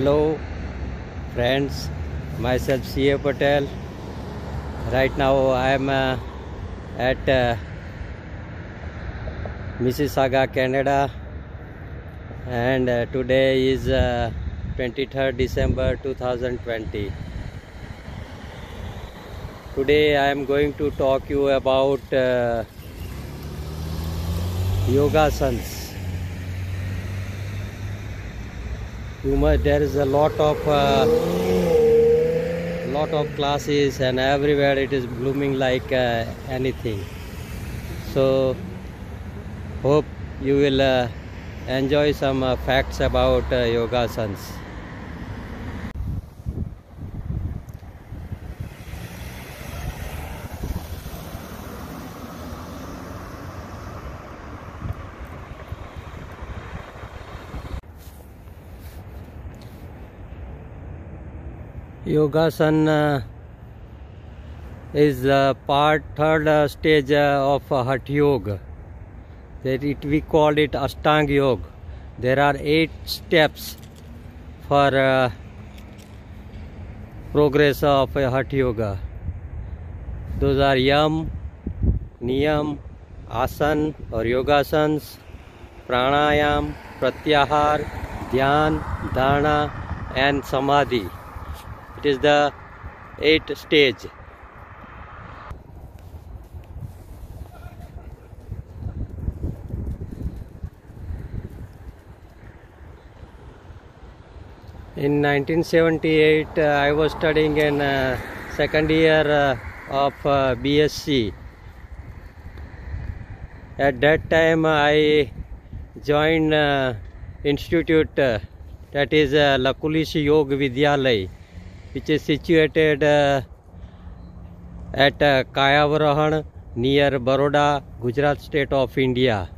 Hello friends, myself C.A. Patel. Right now I am at Mississauga, Canada, and today is 23rd December 2020. Today I am going to talk you about yogasans. There is a lot of classes, and everywhere it is blooming like anything. So hope you will enjoy some facts about yogasans. Yogasan is third stage of Hatha Yoga. We call it Ashtanga Yoga. There are 8 steps for progress of Hatha Yoga. Those are Yam, Niyam, Asan or Yogasans, Pranayam, Pratyahar, Dhyan, Dharana and Samadhi. It is the 8th stage. In 1978, I was studying in second year of BSc. At that time, I joined institute that is Lakulish Yoga Vidyalaya, which is situated at Kayavarahan near Baroda, Gujarat state of India.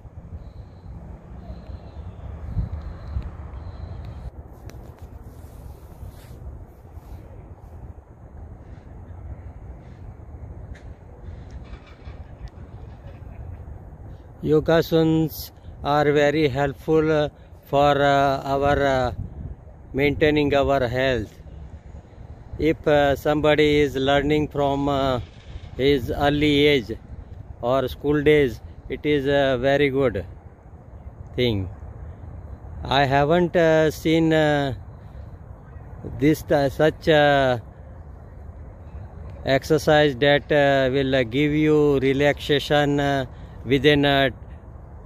Yogasans are very helpful for our maintaining our health. If somebody is learning from his early age or school days, it is a very good thing. I haven't seen such exercise that will give you relaxation within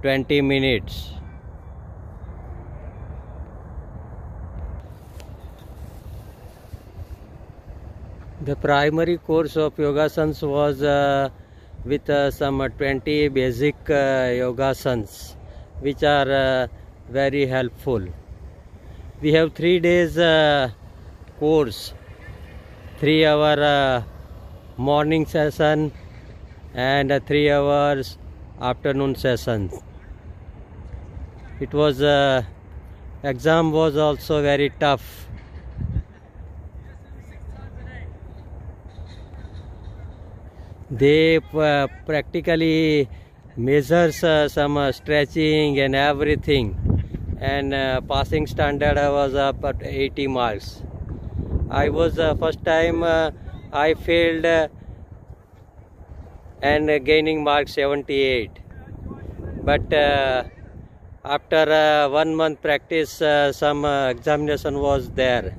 20 minutes. The primary course of yogasans was with some 20 basic yogasans, which are very helpful. We have 3 days course, 3 hour morning session and 3 hours afternoon session. It was exam was also very tough. They practically measures some stretching and everything, and passing standard was up at 80 marks. I was first time I failed and gaining marks 78, but after 1 month practice some examination was there.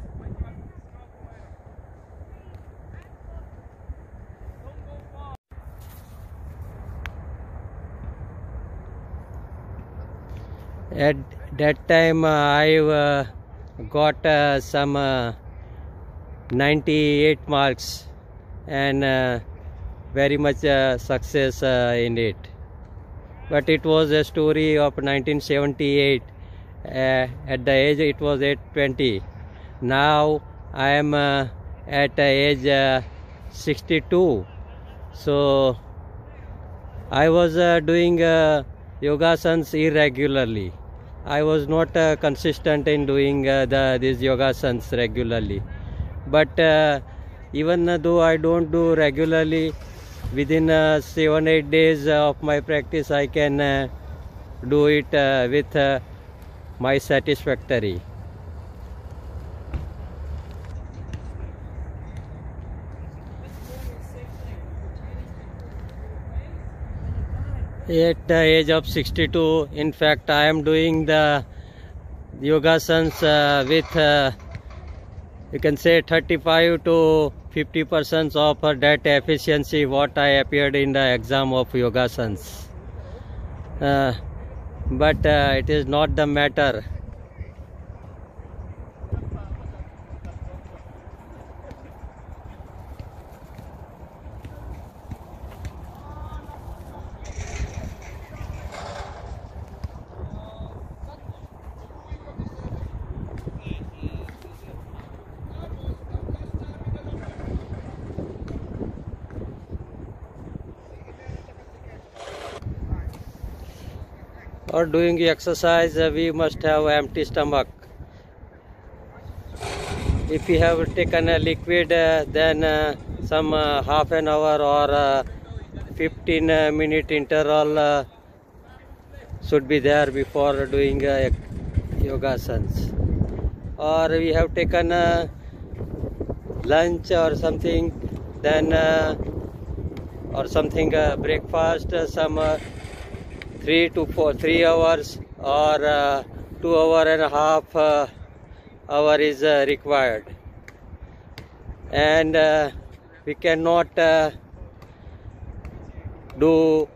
At that time I got some 98 marks and very much success in it. But it was a story of 1978. At the age it was at 20. Now I am at the age 62. So I was doing yogasans irregularly. I was not consistent in doing these yogasans regularly. But even though I don't do regularly, within 7-8 days of my practice I can do it with my satisfactory. At the age of 62, in fact, I am doing the yogasans with you can say 35 to 50% of that efficiency what I appeared in the exam of yogasans. But it is not the matter. Or doing exercise, we must have empty stomach. If we have taken a liquid, then some half an hour or 15-minute interval should be there before doing yogasans. Or we have taken lunch or something, then or something breakfast, some 3 hours or 2.5 hours is required, and we cannot do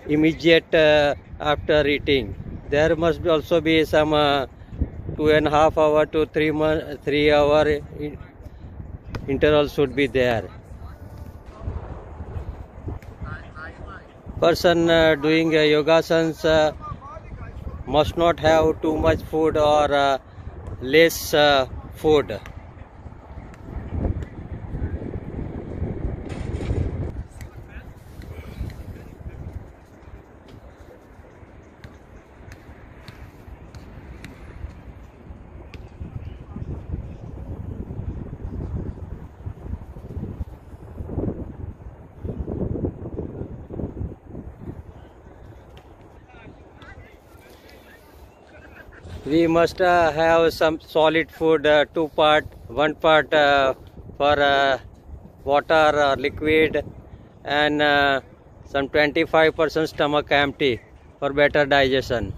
immediate after eating. There must also be some 2.5 hour to 3 hour interval should be there. Person doing yogasans must not have too much food or less food. We must have some solid food, one part for water or liquid, and some 25% stomach empty for better digestion.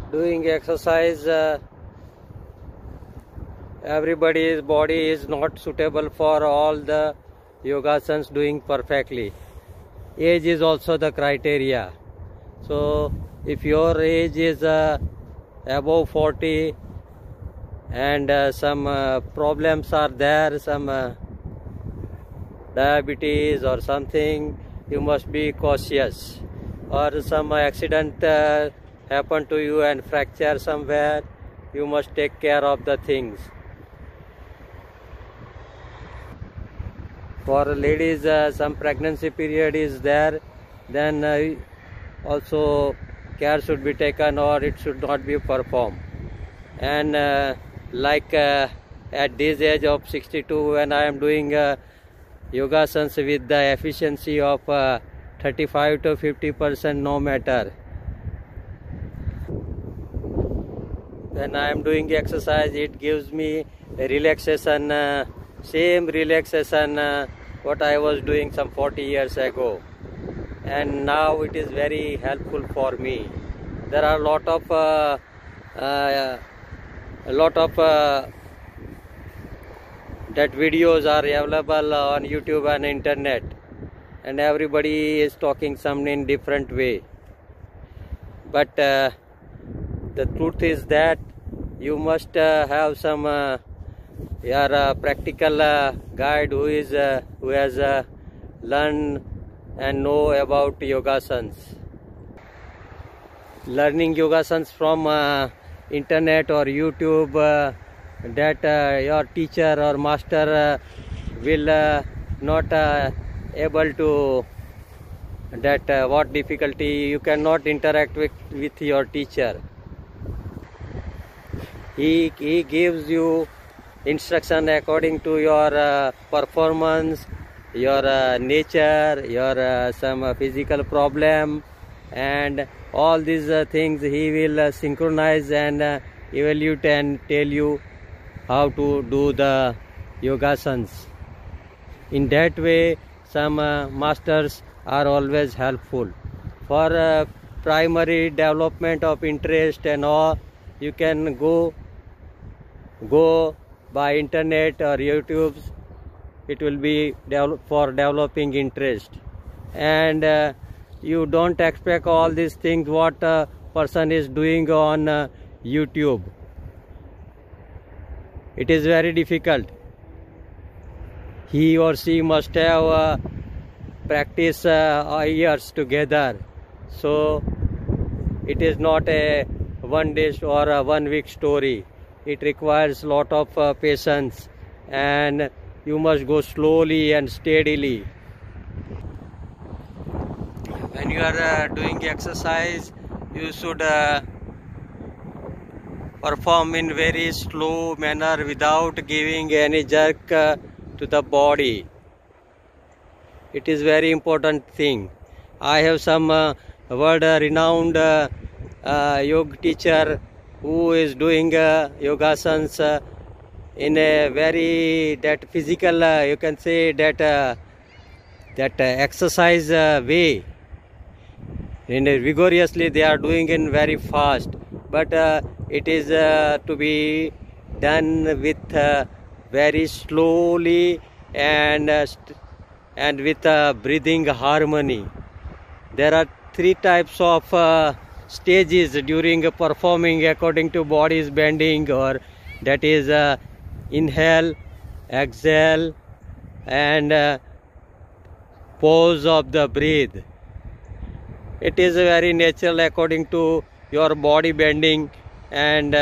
Doing exercise, everybody's body is not suitable for all the yogasans doing perfectly. Age is also the criteria. So if your age is above 40 and some problems are there, some diabetes or something, you must be cautious. Or some accident happen to you and fracture somewhere, you must take care of the things. For ladies, some pregnancy period is there, then also care should be taken or it should not be performed. And like at this age of 62, when I am doing yogasans with the efficiency of 35 to 50%, no matter. When I am doing exercise, it gives me a relaxation, same relaxation what I was doing some 40 years ago, and now it is very helpful for me. There are a lot of that videos are available on YouTube and internet, and everybody is talking some in different way. But the truth is that you must have some your practical guide who has learned and know about yogasans. Learning yogasans from internet or YouTube, that your teacher or master will not able to that what difficulty you cannot interact with your teacher. He gives you instruction according to your performance, your nature, your some physical problem, and all these things he will synchronize and evaluate and tell you how to do the yogasanas. In that way, some masters are always helpful. For primary development of interest and all, you can go by internet or YouTube. It will be for developing interest. And you don't expect all these things what a person is doing on YouTube. It is very difficult. He or she must have practice years together. So it is not a one day or a 1 week story. It requires lot of patience, and you must go slowly and steadily. When you are doing exercise, you should perform in very slow manner without giving any jerk to the body. It is very important thing. I have some world renowned yoga teacher who is doing yogasanas in a very that physical you can say that exercise way. In vigorously they are doing in very fast, but it is to be done with very slowly and with breathing harmony. There are 3 types of stages during performing according to body's bending, or that is inhale, exhale, and pause of the breath. It is very natural according to your body bending, and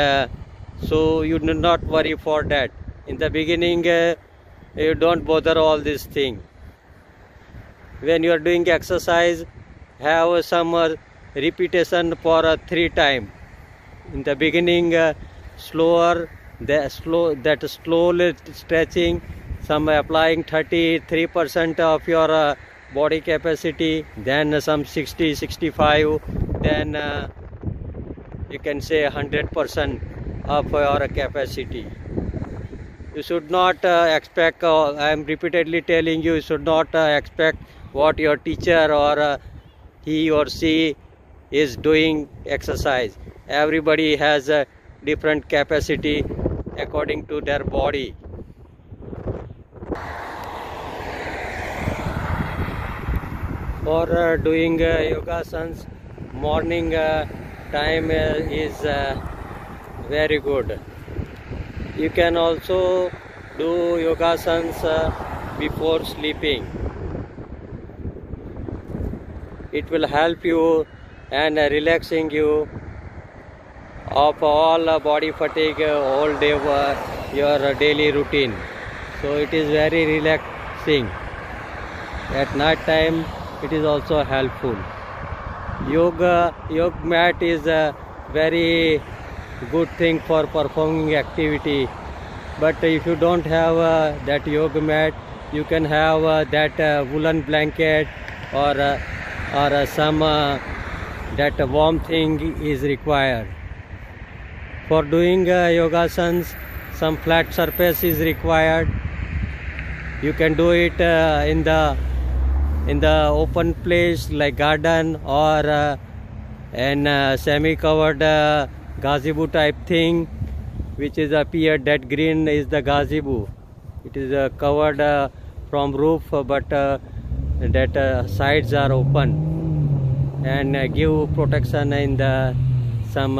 so you do not worry for that. In the beginning you don't bother all these things. When you are doing exercise, have some repetition for 3 times. In the beginning slower, that slow stretching, some applying 33% of your body capacity, then some 60-65, then you can say 100% of your capacity. You should not expect, I am repeatedly telling you, you should not expect what your teacher or he or she is doing exercise. Everybody has a different capacity according to their body. For doing yogasanas, morning time is very good. You can also do yogasanas before sleeping. It will help you and relaxing you of all body fatigue, all day your daily routine. So it is very relaxing. At night time it is also helpful. Yoga mat is a very good thing for performing activity, but if you don't have that yoga mat, you can have that woolen blanket or some that warm thing is required. For doing yogasanas, some flat surface is required. You can do it in the open place like garden or in semi-covered gazebo type thing, which is appeared that green is the gazebo. It is covered from roof, but that sides are open and give protection in the some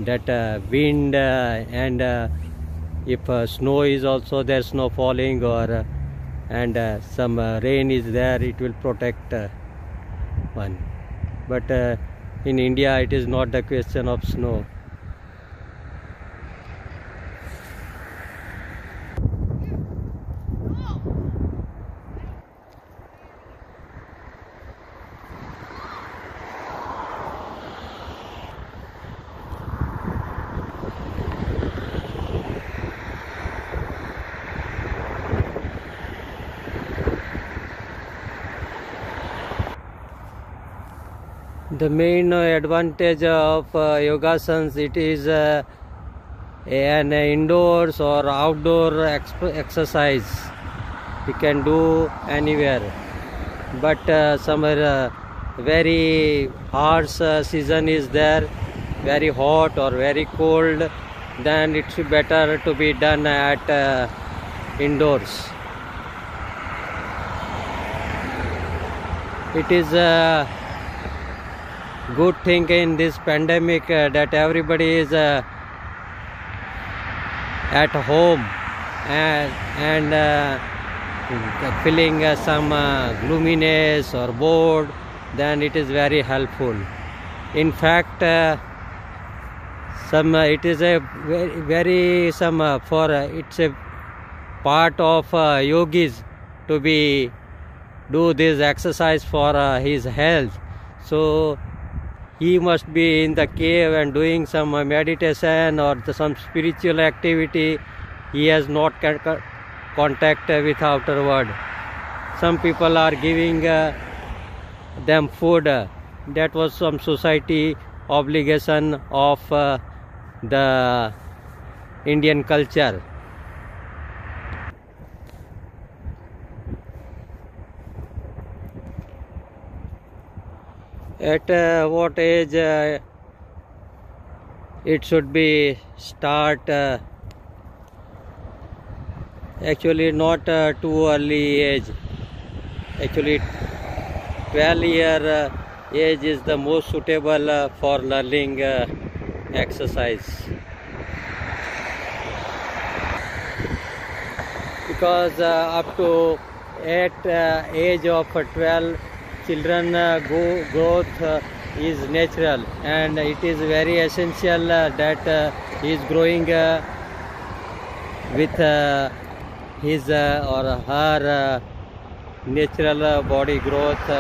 that wind and if snow is also there, snow falling, or and some rain is there, it will protect one. But in India it is not the question of snow. The main advantage of yogasanas, it is an indoors or outdoor exercise. You can do anywhere. But somewhere very harsh season is there, very hot or very cold, then it's better to be done at indoors. It is a good thing in this pandemic that everybody is at home and feeling some gloominess or bored, then it is very helpful. In fact, it is a very it's a part of yogis to do this exercise for his health. So he must be in the cave and doing some meditation or some spiritual activity. He has not contact with outer world. Some people are giving them food. That was some society obligation of the Indian culture. At what age it should be start? Actually not too early age. Actually 12-year age is the most suitable for learning exercise, because up to age of 12, children growth is natural, and it is very essential that he is growing with his or her natural body growth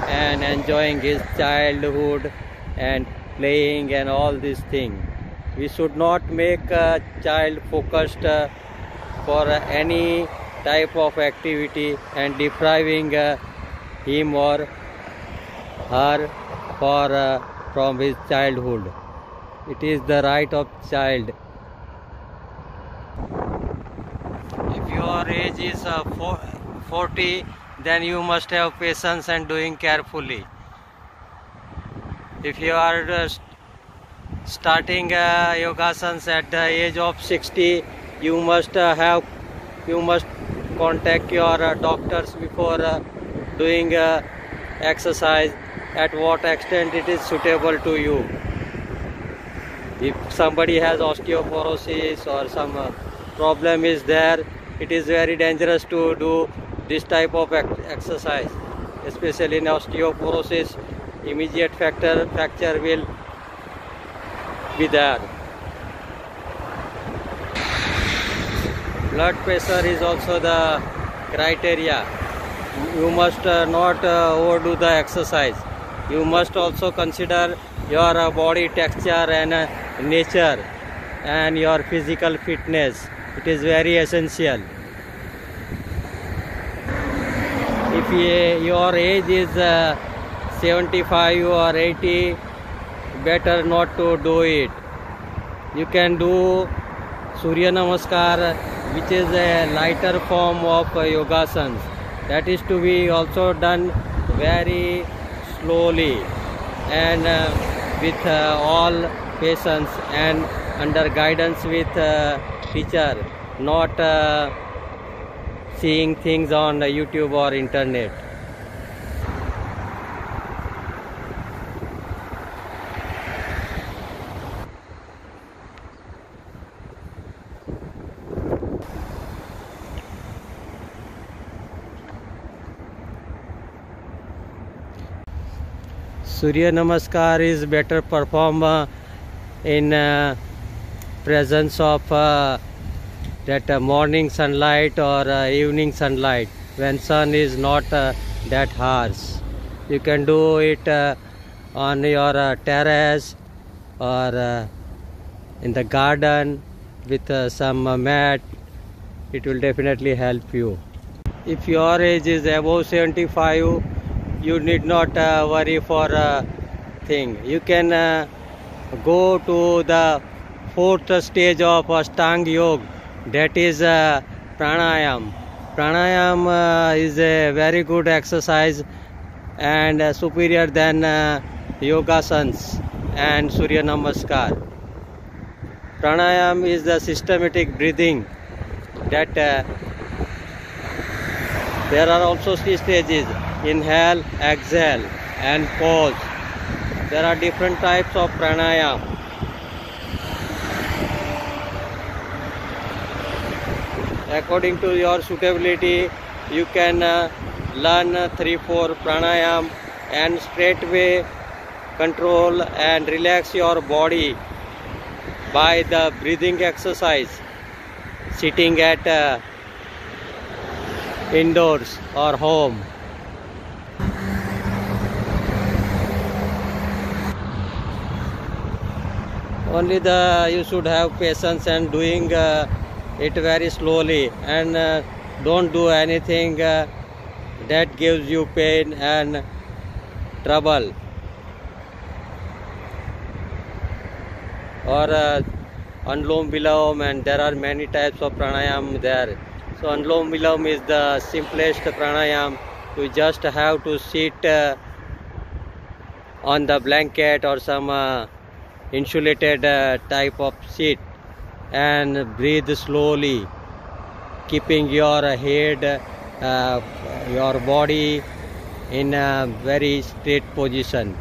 and enjoying his childhood and playing and all these things. We should not make a child focused for any type of activity and depriving him or her from his childhood. It is the right of child. If your age is 40, then you must have patience and doing carefully. If you are starting yogasanas at the age of 60, you must contact your doctors before doing exercise, at what extent it is suitable to you. If somebody has osteoporosis or some problem is there, it is very dangerous to do this type of exercise, especially in osteoporosis. Immediate fracture will be there. Blood pressure is also the criteria. You must not overdo the exercise. You must also consider your body texture and nature and your physical fitness. It is very essential. If your age is 75 or 80, better not to do it. You can do Surya Namaskar, which is a lighter form of yogasanas. That is to be also done very slowly and with all patience and under guidance with teacher, not seeing things on YouTube or internet. Surya Namaskar is better performed in presence of that morning sunlight or evening sunlight, when sun is not that harsh. You can do it on your terrace or in the garden with some mat. It will definitely help you. If your age is above 75, you need not worry for thing. You can go to the fourth stage of Ashtanga Yoga, that is pranayam. Pranayam is a very good exercise and superior than yogasans and Surya Namaskar. Pranayam is the systematic breathing that there are also 3 stages: inhale, exhale and pause. There are different types of pranayam. According to your suitability, you can learn 3-4 pranayam and straightway control and relax your body by the breathing exercise, sitting at indoors or home. Only you should have patience and doing it very slowly, and don't do anything that gives you pain and trouble, or Anulom Vilom, and there are many types of pranayam there. So Anulom Vilom is the simplest pranayam. You just have to sit on the blanket or some insulated type of seat and breathe slowly, keeping your head, your body in a very straight position.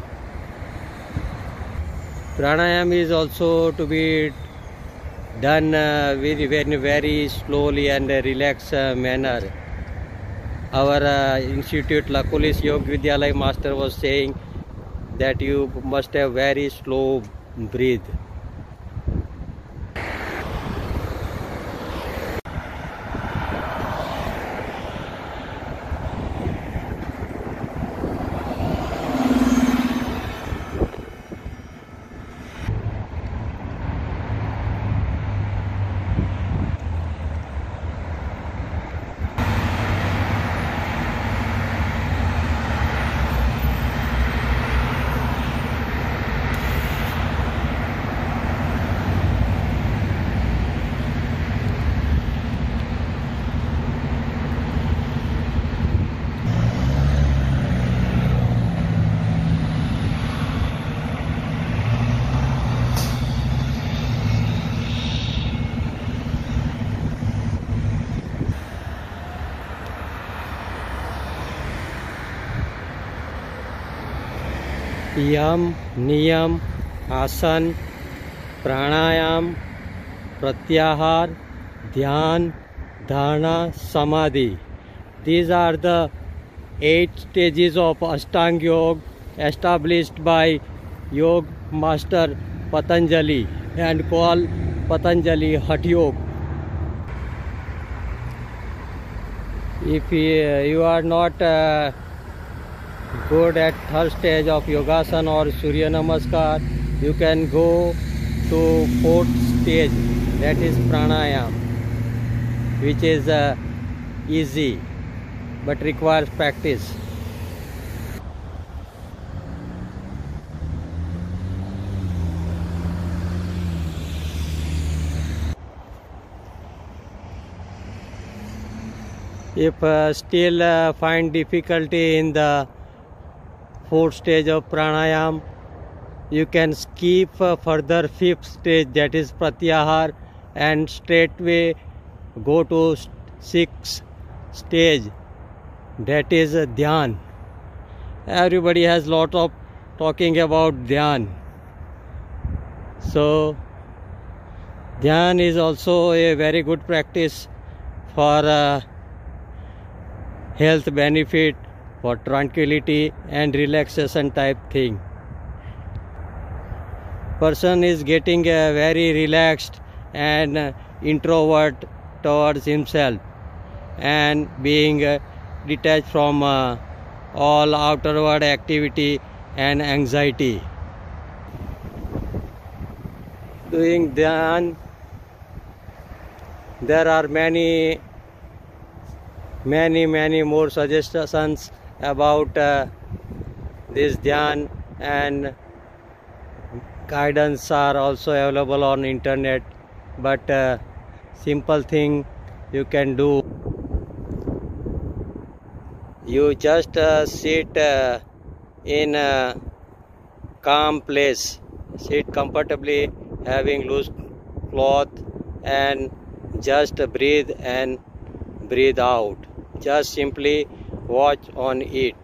Pranayam is also to be done very slowly and relaxed manner. Our institute Lakulis Yoga Vidyalaya master was saying that you must have very slow breathe. यम, नियम, आसन, प्राणायाम, प्रत्याहार, ध्यान, dharana, samadhi. These are the 8 stages of Ashtanga Yoga established by Yoga Master Patanjali and called Patanjali Hatha Yoga. If you are not good at third stage of Yogasana or Surya Namaskar, you can go to fourth stage, that is Pranayam, which is easy but requires practice. If still find difficulty in the fourth stage of pranayam, you can skip further fifth stage, that is pratyahar, and straightway go to sixth stage, that is dhyan. Everybody has lot of talking about dhyan. So dhyan is also a very good practice for health benefit, for tranquility and relaxation type thing. Person is getting very relaxed and introvert towards himself and being detached from all outward activity and anxiety. Doing dhyan, there are many more suggestions about this dhyan, and guidance are also available on internet, but simple thing you can do. You just sit in a calm place, sit comfortably, having loose cloth, and just breathe and breathe out. Just simply watch on it.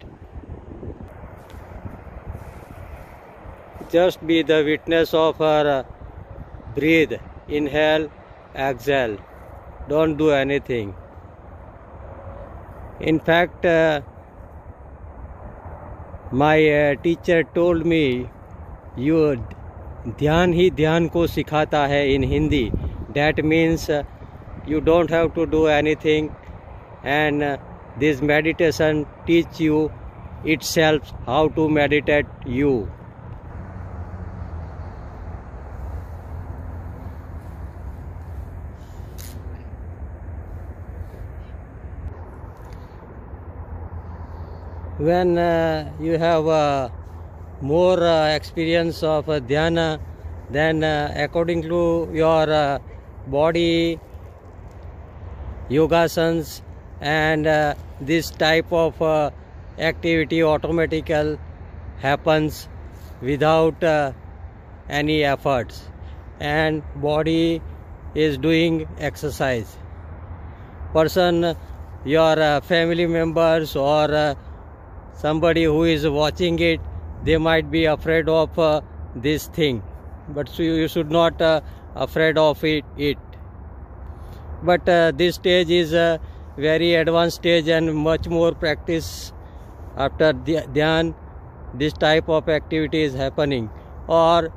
Just be the witness of her breathe, inhale, exhale. Don't do anything. In fact, my teacher told me, you ध्यान ही ध्यान को सिखाता है in Hindi. That means you don't have to do anything, and this meditation teach you itself how to meditate you. When you have more experience of dhyana, then according to your body yogasans and this type of activity automatically happens without any efforts, and body is doing exercise. Person, your family members or somebody who is watching it, they might be afraid of this thing, but so you should not afraid of it. But this stage is a very advanced stage, and much more practice after dhyan this type of activity is happening, or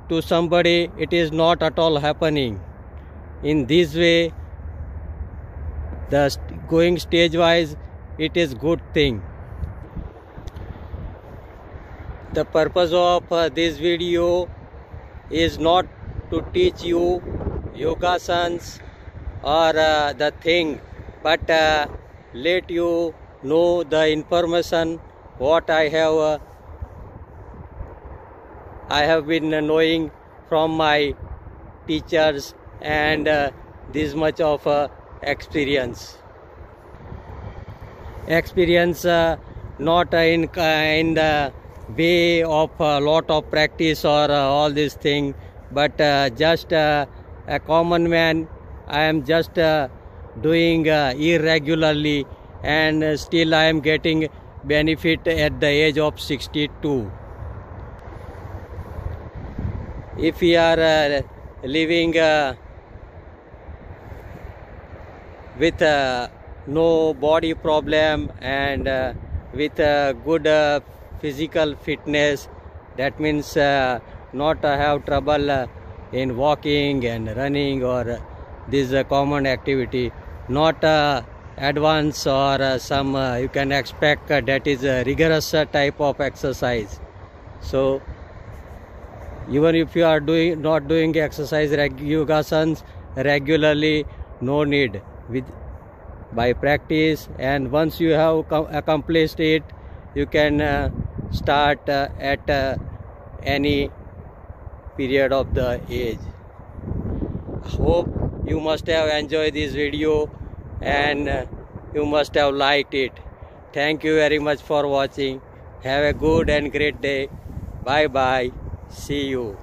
to somebody it is not at all happening. In this way, the going stage wise, it is good thing. The purpose of this video is not to teach you yogasans or the thing, but let you know the information what I have been knowing from my teachers, and this much of experience not in the way of a lot of practice or all this thing, but just a common man. I am just doing irregularly, and still I am getting benefit at the age of 62. If we are living with no body problem and with good physical fitness, that means not have trouble in walking and running or this common activity, not advanced or some you can expect that is a rigorous type of exercise. So even if you are not doing exercise yogasans regularly, no need, by practice, and once you have accomplished it, you can start at any period of the age. Hope you must have enjoyed this video, and you must have liked it. Thank you very much for watching. Have a good and great day. Bye bye. See you.